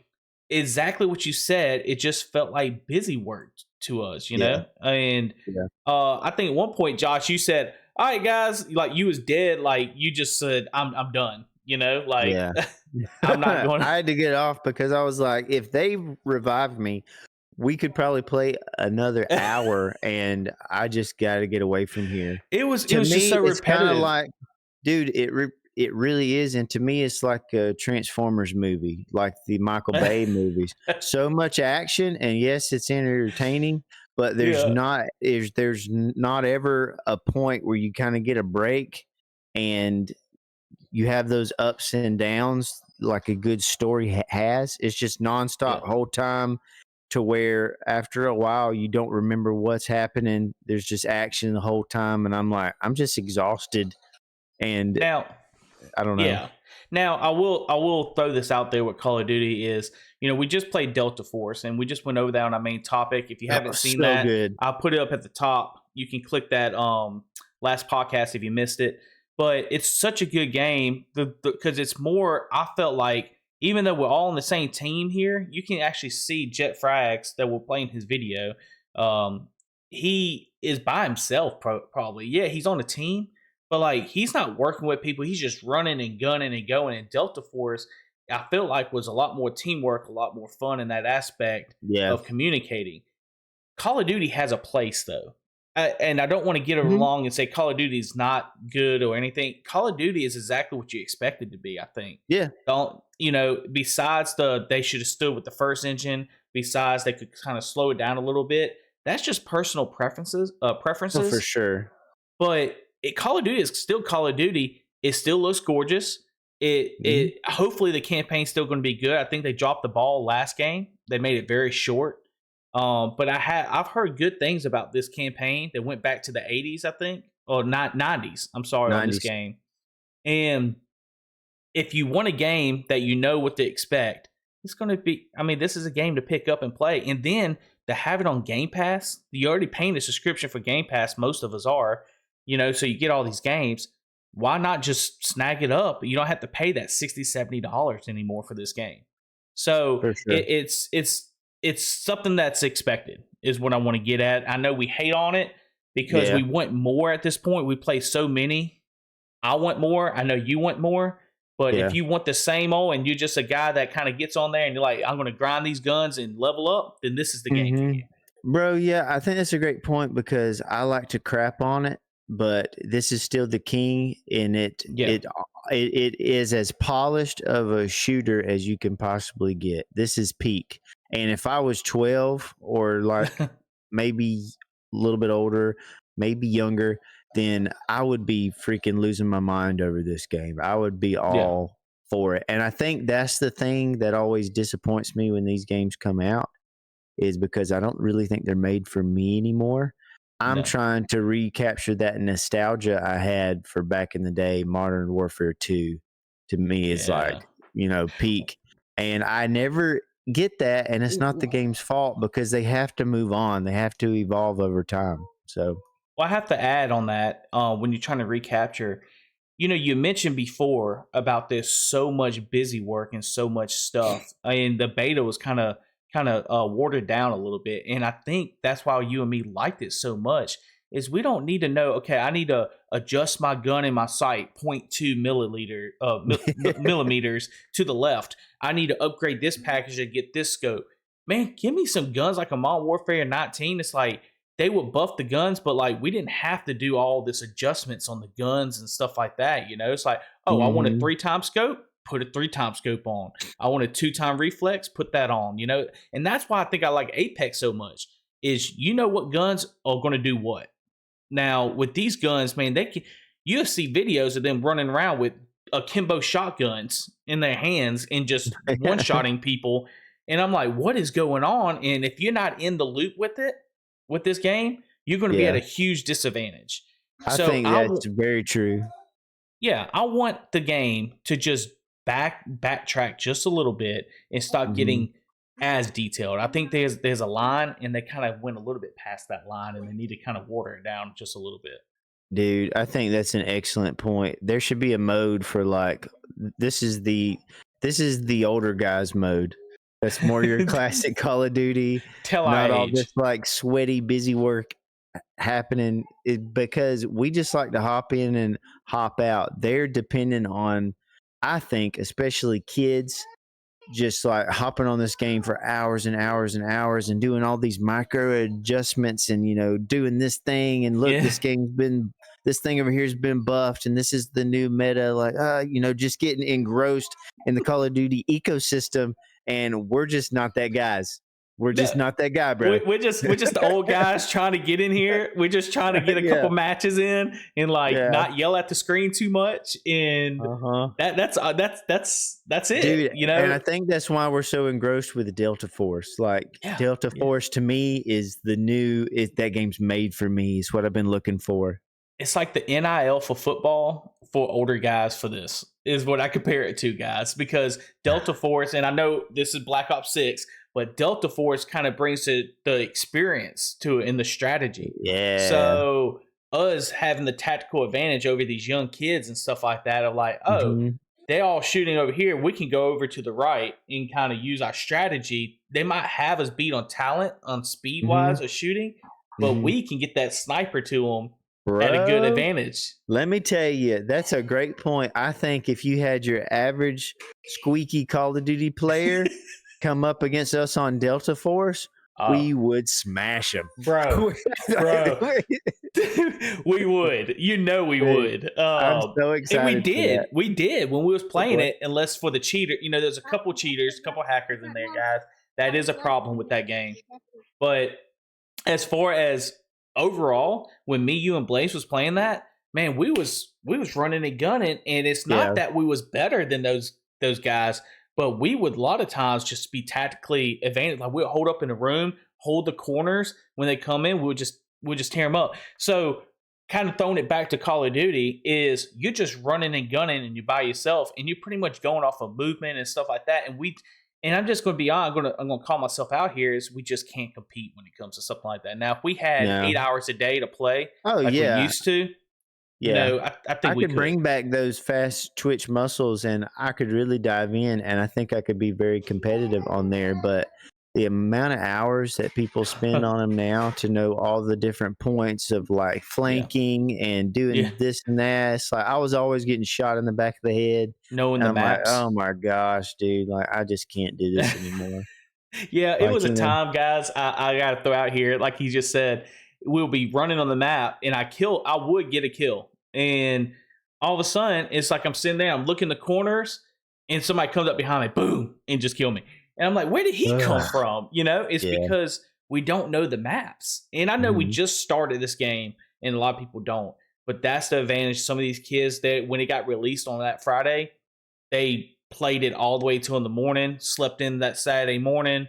exactly what you said. It just felt like busy work to us, know? And I think at one point, Josh, you said, all right, guys, like you was dead. Like you just said, I'm done, like I'm not going I had to get off because I was like, if they revived me, we could probably play another hour, and I just got to get away from here. It was just so it's kind repetitive. of like, dude, it really is, and to me, it's like a Transformers movie, like the Michael Bay movies. So much action, and yes, it's entertaining, but there's not ever a point where you kind of get a break, and you have those ups and downs like a good story has. It's just nonstop whole time. To where after a while you don't remember what's happening. There's just action the whole time, and I'm like, I'm just exhausted. And now, I don't know. Yeah. Now I will throw this out there. What Call of Duty is, we just played Delta Force, and we just went over that on our main topic. If you haven't seen that, good. I'll put it up at the top. You can click that last podcast if you missed it. But it's such a good game because it's more. I felt like, even though we're all on the same team here, you can actually see Jet Frags that will play in his video. He is by himself, probably. Yeah, he's on a team, but like he's not working with people. He's just running and gunning and going. And Delta Force, I feel like, was a lot more teamwork, a lot more fun in that aspect of communicating. Call of Duty has a place, though. And I don't want to get along and say Call of Duty is not good or anything. Call of Duty is exactly what you expect it to be, I think. Yeah. Besides they should have stood with the first engine, besides they could kind of slow it down a little bit. That's just personal preferences. Oh, for sure. But Call of Duty is still Call of Duty. It still looks gorgeous. It hopefully the campaign's still going to be good. I think they dropped the ball last game. They made it very short. But I've heard good things about this campaign that went back to the 80s, I think, or 90s. I'm sorry, 90s. On this game. And if you want a game that you know what to expect, it's going to be. I mean, this is a game to pick up and play, and then to have it on Game Pass. You already paying a subscription for Game Pass. Most of us are, so you get all these games. Why not just snag it up? You don't have to pay that $60-$70 anymore for this game. So it's something that's expected, is what I want to get at. I know we hate on it because we want more at this point. We play so many. I want more. I know you want more. But if you want the same old and you're just a guy that kind of gets on there and you're like, I'm going to grind these guns and level up, then this is the game for you. Bro, yeah, I think that's a great point because I like to crap on it, but this is still the king, and it is as polished of a shooter as you can possibly get. This is peak. And if I was 12 or like maybe a little bit older, maybe younger, then I would be freaking losing my mind over this game. I would be all for it. And I think that's the thing that always disappoints me when these games come out, is because I don't really think they're made for me anymore. I'm trying to recapture that nostalgia I had for back in the day. Modern Warfare 2 to me is like, peak. And I never get that, and it's not the game's fault because they have to move on. They have to evolve over time. So, well, I have to add on that when you're trying to recapture, you mentioned before about there's so much busy work and so much stuff, and the beta was kind of watered down a little bit, and I think that's why you and me liked it so much. Is we don't need to know, okay, I need to adjust my gun in my sight 0.2 millimeters to the left. I need to upgrade this package to get this scope. Man, give me some guns like a Modern Warfare 19. It's like they would buff the guns, but like we didn't have to do all this adjustments on the guns and stuff like that. It's like, I want a 3-time scope, put a 3-time scope on. I want a 2-time reflex, put that on. And that's why I think I like Apex so much. Is what guns are going to do what. Now, with these guns, man, you see videos of them running around with akimbo shotguns in their hands and just one-shotting people. And I'm like, what is going on? And if you're not in the loop with this game, you're going to be at a huge disadvantage. I think that's very true. Yeah, I want the game to just backtrack just a little bit and stop getting as detailed. I think there's a line, and they kind of went a little bit past that line, and they need to kind of water it down just a little bit. Dude, I think that's an excellent point. There should be a mode for like this is the older guys mode. That's more your classic Call of Duty. Not all this like sweaty busy work happening because we just like to hop in and hop out. They're dependent on, I think, especially kids, just like hopping on this game for hours and hours and hours and doing all these micro adjustments and, you know, doing this thing and look, this thing over here has been buffed and this is the new meta, like, you know, just getting engrossed in the Call of Duty ecosystem. And we're just not that guys. We're just not that guy, bro. We're just the old guys trying to get in here. We're just trying to get a couple matches in and like not yell at the screen too much. And that's it, dude. You know. And I think that's why we're so engrossed with the Delta Force. Like Delta Force to me is the new. That game's made for me. Is what I've been looking for. It's like the NIL for football for older guys. For this is what I compare it to, guys, because Delta Force, and I know this is Black Ops 6. But Delta Force kind of brings the experience to it in the strategy. Yeah. So us having the tactical advantage over these young kids and stuff like that are like, they're all shooting over here. We can go over to the right and kind of use our strategy. They might have us beat on talent, on speed wise of shooting, but we can get that sniper to them at a good advantage. Let me tell you, that's a great point. I think if you had your average squeaky Call of Duty player come up against us on Delta Force, we would smash them, bro. We would, you know, we would. I'm so excited. And we did when we was playing it. Unless for the cheater, you know, there's a couple cheaters, a couple hackers in there, guys. That is a problem with that game. But as far as overall, when me, you, and Blaze was playing that, man, we was running and gunning, and it's not that we was better than those guys. But we would a lot of times just be tactically advantaged. Like we'll hold up in the room, hold the corners when they come in. We'll just tear them up. So kind of throwing it back to Call of Duty is you're just running and gunning and you're by yourself and you're pretty much going off of movement and stuff like that. And I'm just going to be honest. I'm going to call myself out here is we just can't compete when it comes to something like that. Now, if we had 8 hours a day to play, we used to. Yeah, you know, I think we could bring back those fast twitch muscles, and I could really dive in, and I think I could be very competitive on there. But the amount of hours that people spend on them now to know all the different points of like flanking and doing this and that, it's like I was always getting shot in the back of the head, knowing the maps. Like, oh my gosh, dude! Like I just can't do this anymore. It was a time, guys. I got to throw out here, like he just said. We'll be running on the map, and I would get a kill. And all of a sudden, it's like I'm sitting there, I'm looking the corners, and somebody comes up behind me, boom, and just kill me. And I'm like, where did he come from? You know, it's because we don't know the maps. And I know we just started this game, and a lot of people don't. But that's the advantage. Some of these kids, that when it got released on that Friday, they played it all the way till in the morning, slept in that Saturday morning,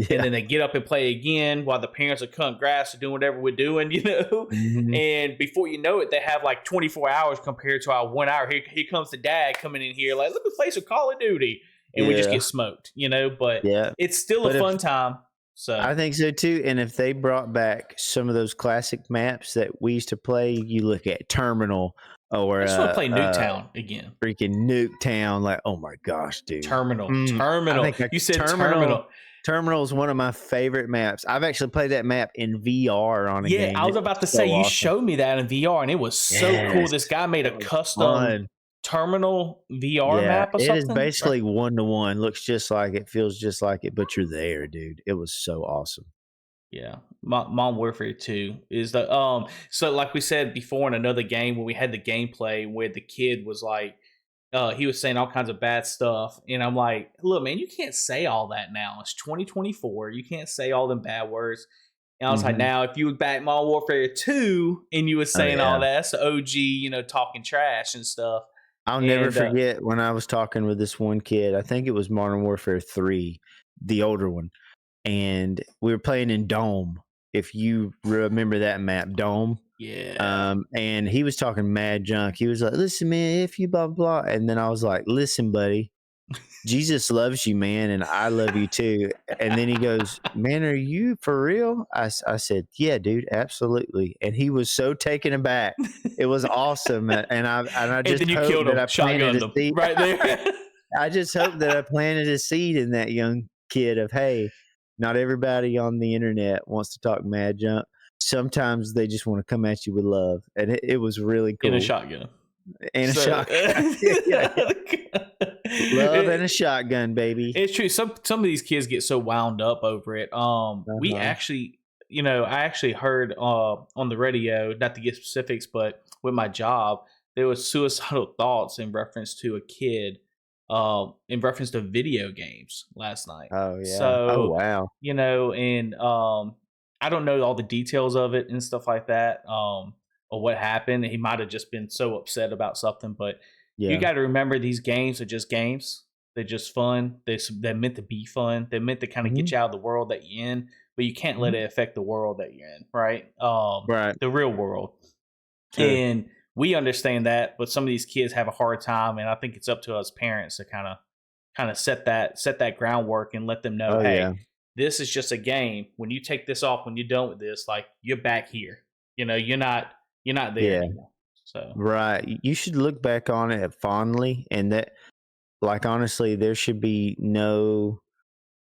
and then they get up and play again while the parents are cutting grass or doing whatever we're doing, you know. And before you know it, they have like 24 hours compared to our 1 hour. Here comes the dad coming in here like, let me play some Call of Duty, and we just get smoked, you know. But it's still a fun time. So I think so too. And if they brought back some of those classic maps that we used to play, you look at Terminal. Or I just want to play Nuketown again. Freaking Nuketown. Like, oh my gosh, dude. Terminal. You said Terminal. Terminal is one of my favorite maps. I've actually played that map in VR on a game. Yeah, I was about to say, you showed me that in VR, and it was so cool. This guy made a custom Terminal VR map or something. It is basically 1-to-1. Looks just like it, feels just like it, but you're there, dude. It was so awesome. Yeah, Modern Warfare 2 is the so like we said before in another game when we had the gameplay where the kid was like he was saying all kinds of bad stuff, and I'm like, look, man, you can't say all that now. It's 2024. You can't say all them bad words. And I was like, now if you would back Modern Warfare 2 and you were saying all that, that's the OG, talking trash and stuff. I'll never forget when I was talking with this one kid. I think it was Modern Warfare 3, the older one. And we were playing in Dome. If you remember that map, Dome. Yeah. And he was talking mad junk. He was like, listen, man, if you blah, blah. And then I was like, listen, buddy, Jesus loves you, man. And I love you too. And then he goes, man, are you for real? I said, yeah, dude, absolutely. And he was so taken aback. It was awesome. And I just hope that I planted a seed right there. I just hope that I planted a seed in that young kid of, hey, not everybody on the internet wants to talk mad junk. Sometimes they just want to come at you with love. And it was really cool. In a shotgun. And a shotgun. Love and a shotgun, baby. It's true. Some of these kids get so wound up over it. We actually, I actually heard on the radio, not to get specifics, but with my job, there was suicidal thoughts in reference to a kid in reference to video games last night. Oh yeah. So, wow. And I don't know all the details of it and stuff like that, or what happened. He might have just been so upset about something, but you got to remember these games are just games. They're just fun. They're meant to be fun. They're meant to kind of get you out of the world that you're in, but you can't let it affect the world that you're in, right? Right. The real world. Sure. And we understand that, but some of these kids have a hard time, and I think it's up to us parents to kind of set that groundwork and let them know, this is just a game. When you take this off, when you're done with this, like, you're back here. You're not there anymore. So right, you should look back on it fondly, and that, like, honestly, there should be no,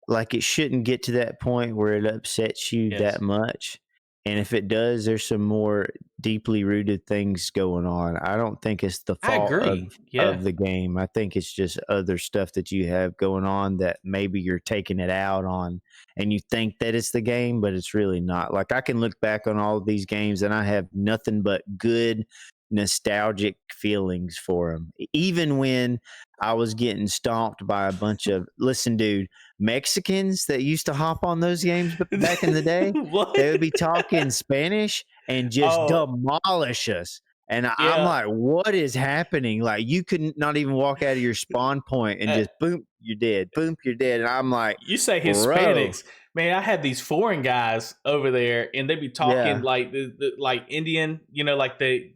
like, it shouldn't get to that point where it upsets you that much. And if it does, there's some more deeply rooted things going on. I don't think it's the fault of the game. I think it's just other stuff that you have going on that maybe you're taking it out on, and you think that it's the game, but it's really not. Like, I can look back on all of these games and I have nothing but good nostalgic feelings for them. Even when I was getting stomped by a bunch of, listen, dude, Mexicans that used to hop on those games back in the day, they would be talking Spanish and just demolish us. And I'm like, what is happening? Like, you could not even walk out of your spawn point and just boom, you're dead. Boom, you're dead. And I'm like, you say Hispanics. Bro. Man, I had these foreign guys over there, and they'd be talking like like Indian, like the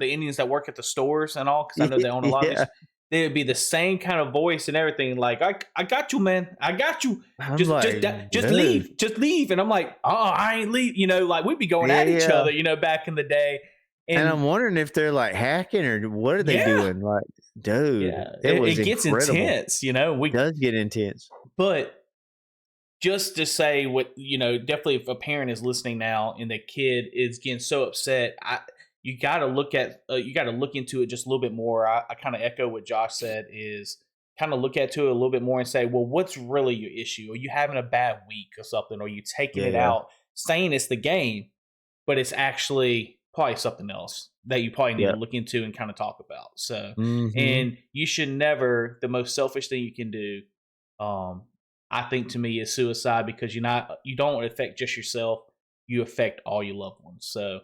Indians that work at the stores and all, because I know they own a lot of these. They would be the same kind of voice and everything. Like, I got you, man. I got you. Just leave. And I'm like, oh, I ain't leave. Like, we'd be going at each other, back in the day. And I'm wondering if they're like hacking or what are they doing? Like, dude, it gets intense. It does get intense. But just to say what, definitely if a parent is listening now and the kid is getting so upset, you got to look into it just a little bit more. I kind of echo what Josh said, is kind of look at it a little bit more and say, well, what's really your issue? Are you having a bad week or something? Or are you taking it out saying it's the game, but it's actually probably something else that you probably need to look into and kind of talk about. So, and you should never, the most selfish thing you can do, I think, to me, is suicide, because you don't affect just yourself. You affect all your loved ones. So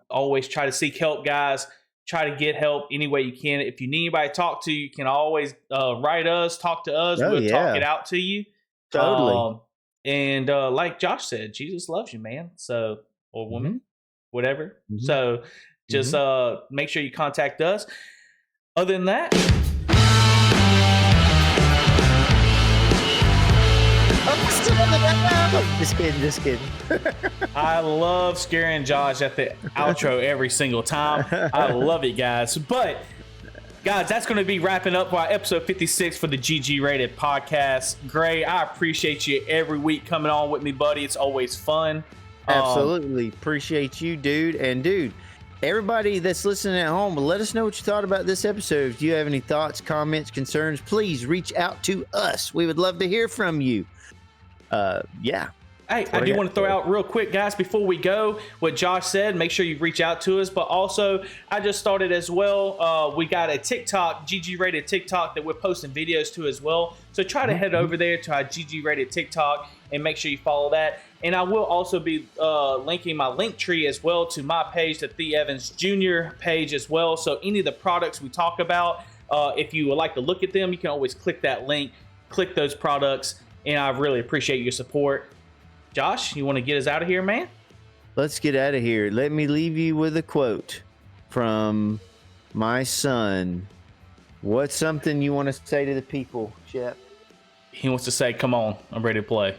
always try to seek help, guys. Try to get help any way you can. If you need anybody to talk to, you can always write us, talk to us. We'll talk it out to you. Totally. And like Josh said, Jesus loves you, man. So, or woman, whatever. So just make sure you contact us. Other than that, Just kidding. I love scaring Josh at the outro every single time. I love it, guys. But, guys, that's going to be wrapping up our episode 56 for the GG Rated podcast. Gray, I appreciate you every week coming on with me, buddy. It's always fun. Absolutely. Appreciate you, dude. And, dude, everybody that's listening at home, let us know what you thought about this episode. If you have any thoughts, comments, concerns, please reach out to us. We would love to hear from you. Hey, I do want to throw out real quick, guys, before we go, what Josh said. Make sure you reach out to us. But also, I just started as well. We got a TikTok, GG Rated TikTok, that we're posting videos to as well. So try to head over there to our GG Rated TikTok and make sure you follow that. And I will also be linking my link tree as well to my page, the The Evans Jr. page as well. So any of the products we talk about, if you would like to look at them, you can always click that link, click those products, and I really appreciate your support. Josh, you want to get us out of here, man? Let's get out of here. Let me leave you with a quote from my son. What's something you want to say to the people, Shep? He wants to say, come on, I'm ready to play.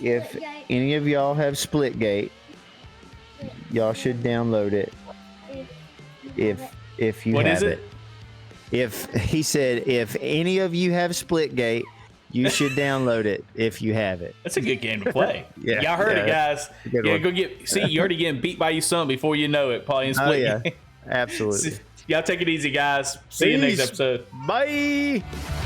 If any of y'all have Splitgate, y'all should download it. If you What have is it. He said, if any of you have Splitgate, you should download it if you have it. That's a good game to play. Yeah, Y'all heard it, guys. Good Yeah, one. go get. See, you're already getting beat by your son before you know it. Probably in Oh split. yeah, absolutely. Y'all take it easy, guys. See you next Peace. episode. Bye.